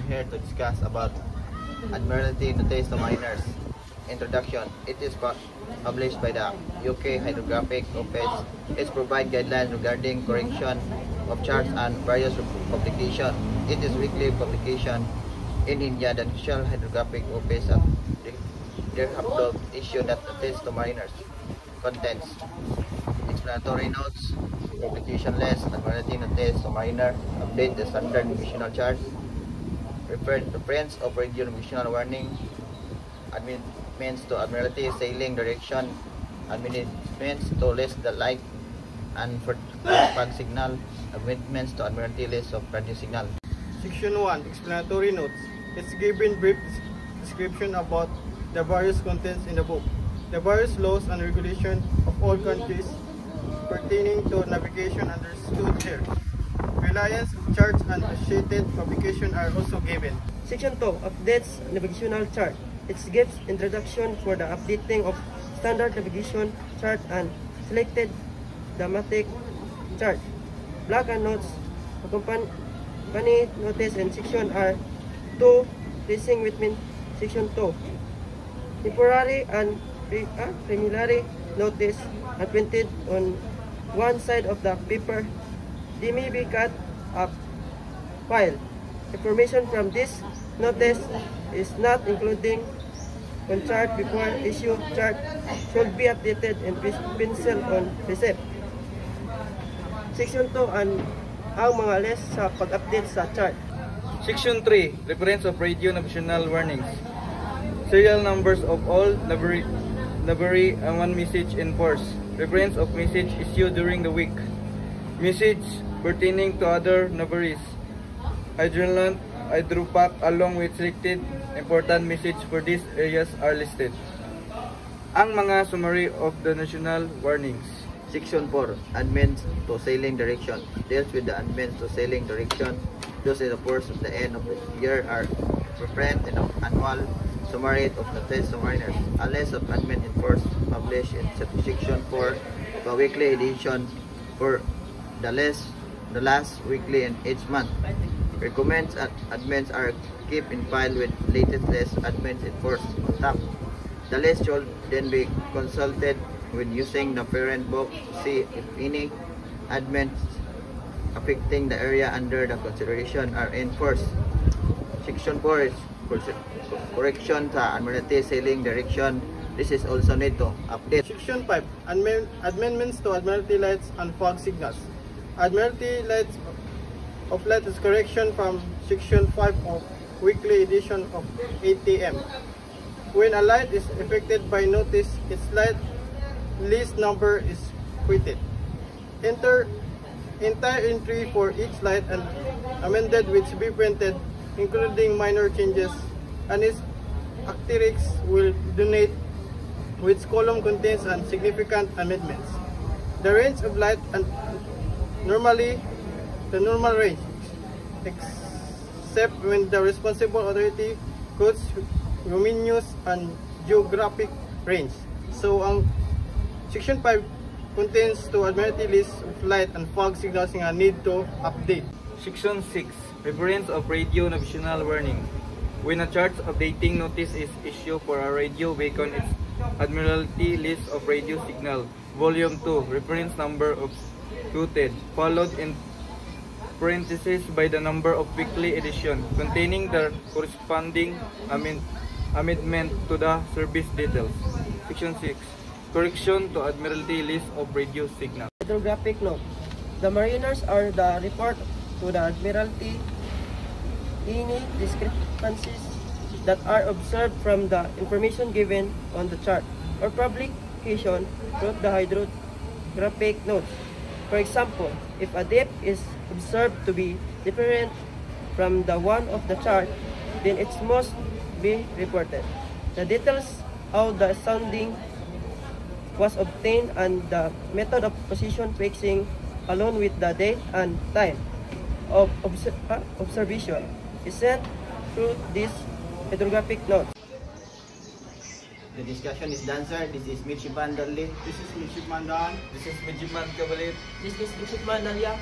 here to discuss about Admiralty Notice to Mariners. Introduction. It is published by the UK Hydrographic Office. It provides guidelines regarding correction of charts and various publication. It is weekly publication in India. The National Hydrographic Office of Derhapdog issued that notice to mariners. Contents: explanatory notes, publication list, Admiralty Notice to Mariner, update the standard navigational chart, reference of radio navigational warning, amendments to Admiralty sailing direction, amendments to list the light and for flag signal, amendments to Admiralty list of radio signal. Section 1, explanatory notes. It's given brief description about the various contents in the book, the various laws and regulations of all countries pertaining to navigation understood here. Reliance of charts and associated publication are also given. Section 2 updates navigational chart. It gives introduction for the updating of standard navigation chart and selected thematic chart. Black and notes accompany notice and section are 2 racing within section 2. Temporary and preliminary notice are printed on one side of the paper. They may be cut up file. Information from this notice is not including on chart before issue. Chart should be updated and pencil on receipt. Section 2 ang mga list sa pag-update sa chart. Section 3, reference of radio navigational warnings. Serial numbers of all livery and one message in force. Reference of message issued during the week. Message pertaining to other liveries. Hydroland, Hydropack along with selected important message for these areas are listed. Ang mga summary of the national warnings. Section 4, amendments to sailing direction. Deals with the amendments to sailing direction. Those in the course of the end of the year are referred in the annual summary of the notice to mariners. A list of amendment in force published in Section 4 of a weekly edition for the last weekly in each month. Recommends amendments are kept in file with latest list amendments in force on top. The list should then be consulted when using the parent book to see if any amendments affecting the area under the consideration are in force. Section 4 is correction sa Admiralty sailing direction. This is also need to update. Section 5, amendments to Admiralty lights and fog signals. Admiralty lights of light is correction from Section 5 of weekly edition of 8 AM. When a light is affected by notice, its light list number is quoted. Enter entire entry for each light and amended which be printed, including minor changes, and its asterisk will donate which column contains and significant amendments. The range of light and normally the normal range, except when the responsible authority quotes luminous and geographic range. So ang Section 5 contains to Admiralty list of light and fog signals nga need to update. Section 6, reference of radio navigational warning. When a chart updating notice is issued for a radio beacon, its Admiralty list of radio signal, volume 2, reference number of quoted, followed in parentheses by the number of weekly edition, containing the corresponding amendment to the service details. Section 6, correction to Admiralty list of radio signal. Hydrographic note. The mariners are the report to the Admiralty any discrepancies that are observed from the information given on the chart or publication wrote the hydrographic notes. For example, if a depth is observed to be different from the one of the chart, then it must be reported. The details how the sounding was obtained and the method of position fixing along with the date and time of observation is sent through this hydrographic note. The discussion is done, sir. This is Midshipman Dudley. This is Midshipman Dan. This is Midshipman Kabalit. This is Midshipman Nalia.